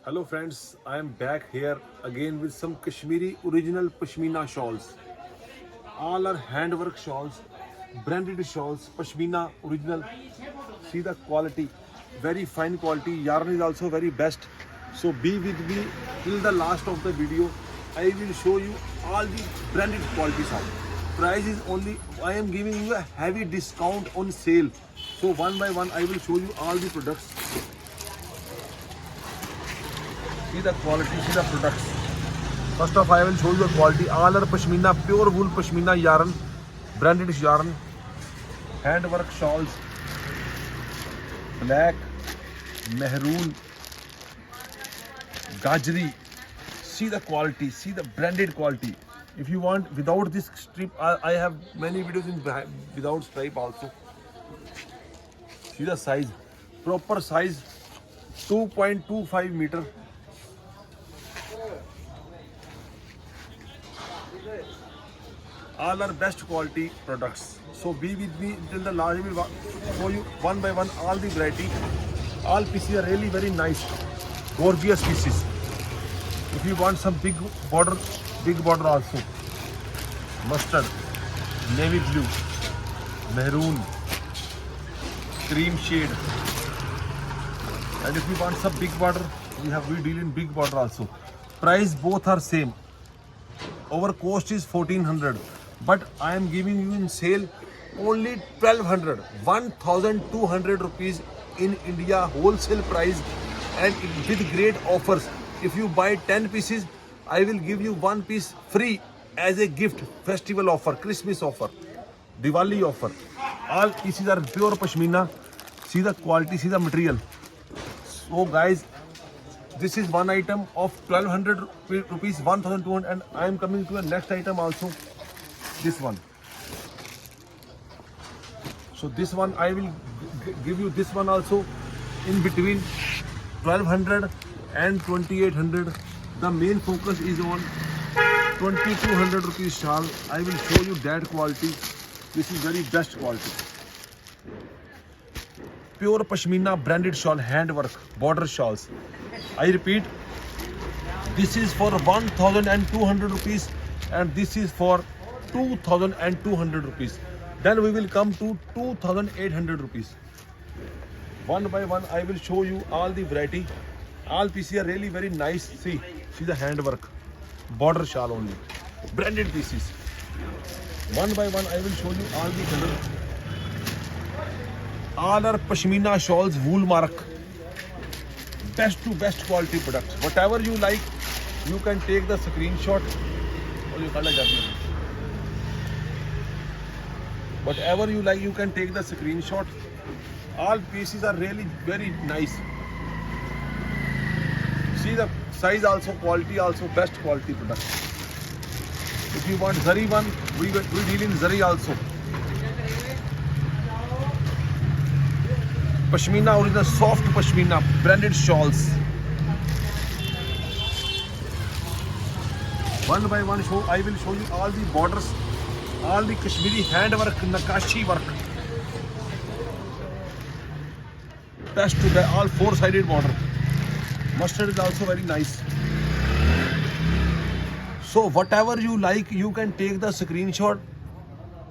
Hello friends, I am back here again with some Kashmiri original Pashmina shawls. All are handwork shawls, branded shawls, Pashmina original. See the quality, very fine quality. Yarn is also very best. So be with me till the last of the video. I will show you all the branded qualities out. Price is only, I am giving you a heavy discount on sale. So one by one I will show you all the products. See the quality, see the products. First off, I will show you the quality. All are Pashmina, pure wool Pashmina yarn, branded yarn, handwork shawls, black, maroon, gajri. See the quality, see the branded quality. If you want without this strip, I have many videos in without stripe also. See the size, proper size, 2.25 meter. All are best quality products. So be with me till the last. I will show you one by one all the variety. All pieces are really very nice, gorgeous pieces. If you want some big border also. Mustard, navy blue, maroon, cream shade. And if you want some big border, we deal in big border also. Price both are same. Our cost is 1400, but I am giving you in sale only 1200, 1200 rupees in India wholesale price, and with great offers. If you buy 10 pieces, I will give you one piece free as a gift. Festival offer, Christmas offer, Diwali offer. All pieces are pure Pashmina. See the quality, see the material. So guys, this is one item of 1200 rupees, 1200, and I am coming to the next item also. This one. So this one I will give you this one also in between 1200 and 2800. The main focus is on 2200 rupees shawl. I will show you that quality. This is very best quality. Pure Pashmina branded shawl, handwork, border shawls. I repeat, this is for 1200 rupees and this is for 2200 rupees. Then we will come to 2800 rupees. One by one I will show you all the variety. All pieces are really very nice. See the handwork, border shawl only, branded pieces. One by one I will show you all the colors. All are Pashmina shawls, wool mark. Best to best quality products. Whatever you like, you can take the screenshot. Whatever you like, you can take the screenshot. All pieces are really very nice. See the size also, quality also, best quality product. If you want zari one, we deal in zari also. Pashmina original soft Pashmina branded shawls. One by one I will show you all the borders, all the Kashmiri handwork, Nakashi work. Best to the all four-sided border. Mustard is also very nice. So whatever you like, you can take the screenshot.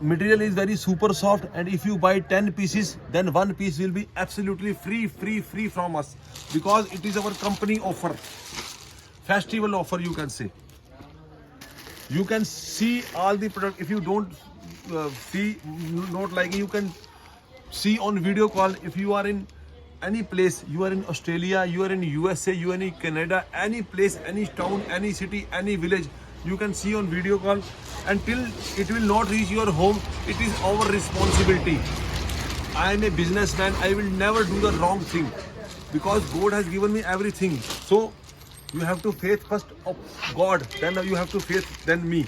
Material is very super soft, and if you buy 10 pieces, then one piece will be absolutely free from us, because it is our company offer, festival offer, you can say. You can see all the product. If you don't see, not like, you can see on video call. If you are in any place, you are in Australia, you are in USA, you are in Canada, any place, any town, any city, any village, you can see on video call. Until it will not reach your home, it is our responsibility. I am a businessman. I will never do the wrong thing, because God has given me everything. So you have to faith first of God, then you have to faith then me.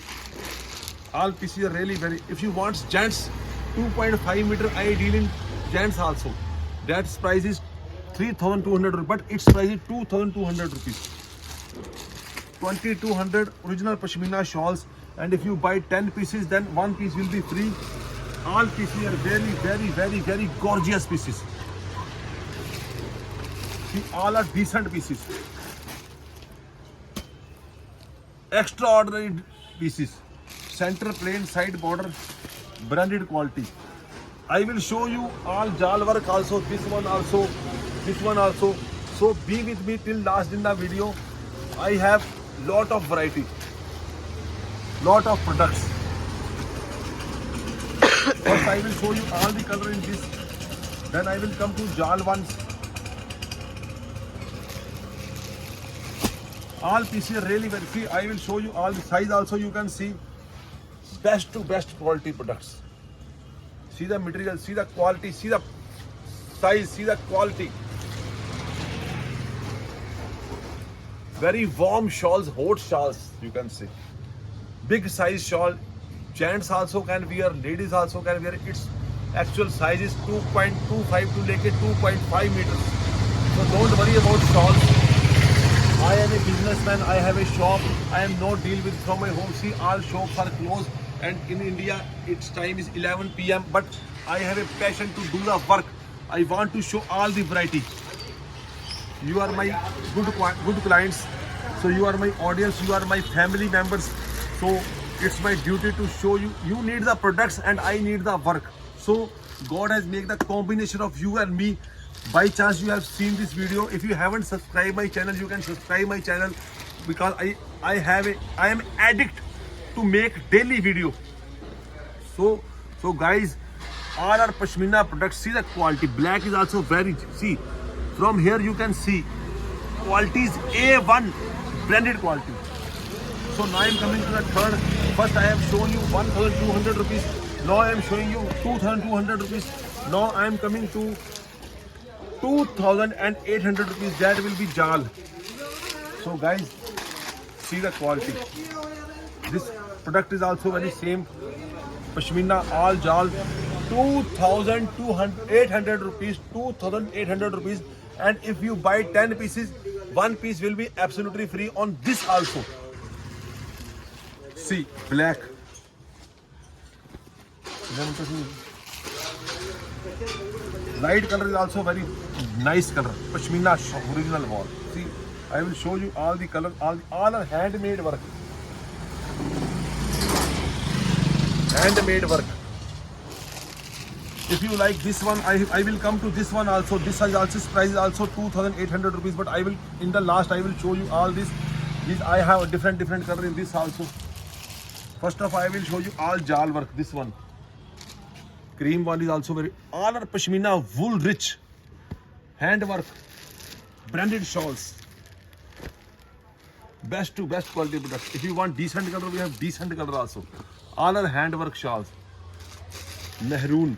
All pieces are really very. If you want gents, 2.5 meter, I deal in gents also. That price is 3200 rupees, but its price is 2200 rupees. 2200 original Pashmina shawls, and if you buy 10 pieces, then one piece will be free. All pieces are very gorgeous pieces. See, all are decent pieces. extraordinary pieces. Center plain, side border, branded quality. I will show you all jal work also, this one also, this one also. So be with me till last in the video. I have lot of variety, lot of products. First I will show you all the color in this. Then I will come to jal ones. All pieces are really very free. I will show you all the size also. You can see best to best quality products. See the material, see the quality, see the size, see the quality. Very warm shawls, hot shawls, you can see. Big size shawl. Gents also can wear, ladies also can wear. Its actual size is 2.25 to 2.5 meters. So don't worry about shawls. I am a businessman, I have a shop. I am not deal with from my home. See, all shops are closed. And in India, its time is 11 p.m. But I have a passion to do the work. I want to show all the variety. You are my good clients. So you are my audience. You are my family members. So it's my duty to show you. You need the products and I need the work. So God has made the combination of you and me. By chance you have seen this video. If you haven't subscribed my channel, you can subscribe my channel because I am addict to make daily video. So guys, all our pashmina products, see the quality. Black is also very, see from here you can see quality is A1 blended quality. So now I am coming to the third. First I have shown you 1,200 rupees. Now I am showing you 2,200 rupees. Now I am coming to 2,800 rupees. That will be jal. So guys, see the quality. This product is also very same. Pashmina all jal. 2,800 rupees. 2,800 rupees. And if you buy 10 pieces, one piece will be absolutely free on this also. See, black. Light color is also very nice color. Pashmina original wall. See, I will show you all the color. All are handmade work. Handmade work. If you like this one, I will come to this one also. This is also price is also 2,800 rupees. But I will in the last I will show you all this. These I have a different color in this also. First of all, I will show you all jal work. This one. Cream one is also very. All are pashmina wool rich. Hand work. Branded shawls. Best to best quality products. If you want decent color, we have decent color also. All are hand work shawls. Mehroon.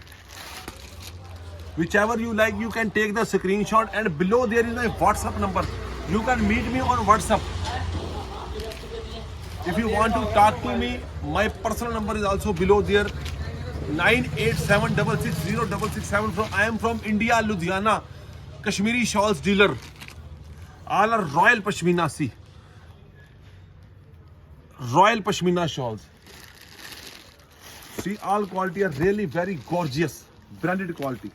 Whichever you like, you can take the screenshot and below there is my WhatsApp number. You can meet me on WhatsApp. If you want to talk to me, my personal number is also below there. 9876606674. I am from India, Ludhiana. Kashmiri Shawls dealer. All are royal pashmina. See. Royal pashmina shawls. See, all quality are really very gorgeous. Branded quality.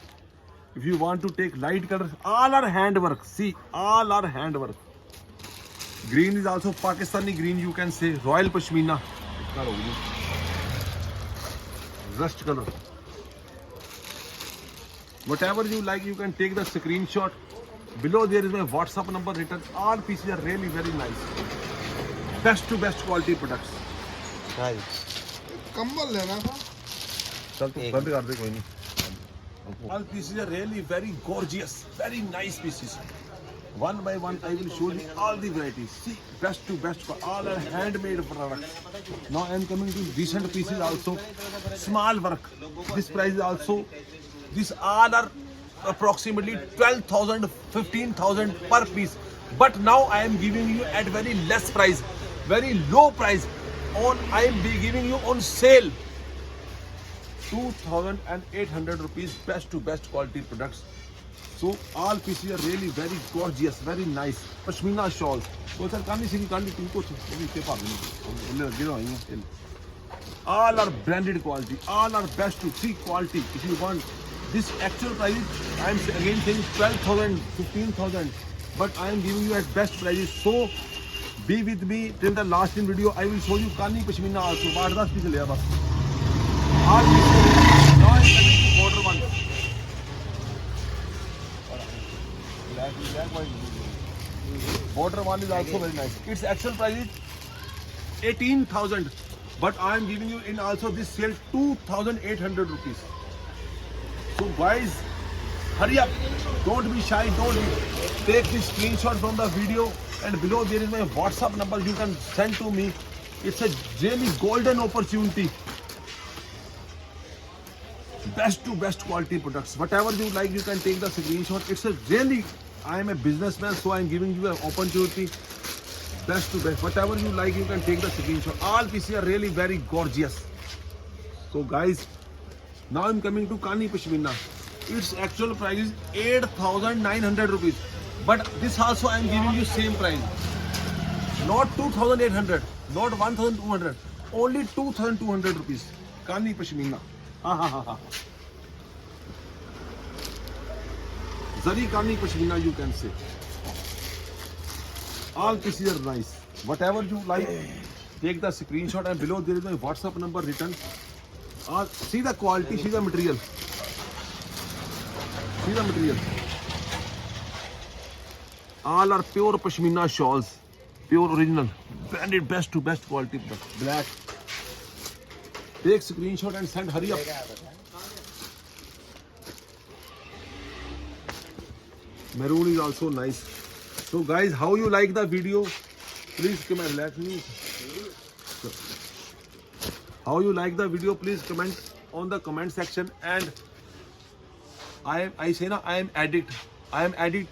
If you want to take light colors, all are handwork. See, all are handwork. Green is also Pakistani green, you can say. Royal pashmina. Rust color. Whatever you like, you can take the screenshot. Below there is my WhatsApp number written. All pieces are really very nice. Best to best quality products. कंबल लेना था चल तो बंद कर दे कोई नहीं. All pieces are really very gorgeous, very nice pieces. One by one I will show you all the varieties. See, best to best for all are handmade products. Now I am coming to decent pieces also. Small work. This price is also, these all are approximately 12,000, 15,000 per piece. But now I am giving you at very less price, very low price. I am giving you on sale 2,800 rupees, best to best quality products. So all pieces are really very gorgeous, very nice. Pashmina shawls. All are branded quality, all are best to see quality. If you want this actual price, I am again saying 12,000, 15,000, but I am giving you at best prices. So Be with me till the last in video. I will show you Kani Pashmina also. 8-10 piece liya bas. All pieces. Now I'm coming to border one. Border one is also very nice. Its actual price is 18,000, but I am giving you in also this sale 2,800 rupees. So guys, hurry up, don't be shy, take this screenshot from the video, and below there is my WhatsApp number, you can send to me. It's a really golden opportunity. Best to best quality products, whatever you like you can take the screenshot. It's a really, I am a businessman, so I am giving you an opportunity. Best to best, whatever you like you can take the screenshot. All pieces are really very gorgeous. So guys, now I'm coming to Kani Pashmina. Its actual price is 8,900 rupees, but this also I am giving you same price, not 2,800, not 1,200, only 2,200 rupees. Kani Pashmina. Zari Kani Pashmina, you can say. All pieces are nice. Whatever you like, take the screenshot, and below there is my WhatsApp number written. See the quality, see the material. See the material. All are pure Pashmina shawls, pure original, branded best to best quality, black. Take screenshot and send, hurry up. Maroon is also nice. So guys, how you like the video? Please comment. Let me. How you like the video? Please comment on the comment section. And I say now, I am addict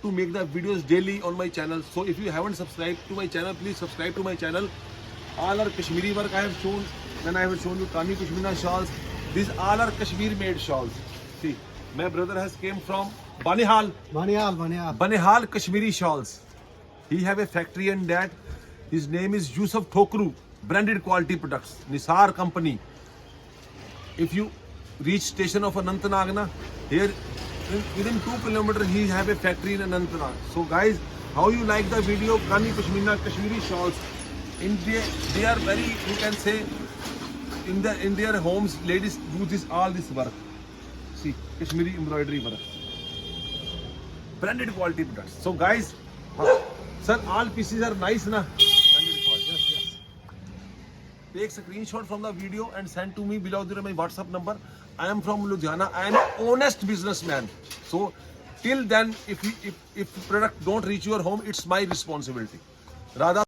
to make the videos daily on my channel. So if you haven't subscribed to my channel, please subscribe to my channel. All are Kashmiri work I have shown. Then I have shown you Kani Pashmina shawls. These all are Kashmir made shawls. See, my brother has came from Banihal, Kashmiri shawls. He have a factory in that. His name is Yusuf Thokru, branded quality products, Nisar company. If you reach station of Anantnag na, here within 2 kilometers he have a factory in Anantnag. So guys, how you like the video? Kani Pashmina Kashmiri shawls. They are very, you can say, in their homes, ladies do all this work. See, Kashmiri embroidery work, branded quality products. So guys, sir, all pieces are nice na? Branded quality. Yes. Take screenshot from the video and send to me. Below there is my WhatsApp number. I am from Ludhiana. I am an honest businessman. So till then, if product don't reach your home, it's my responsibility. Radha.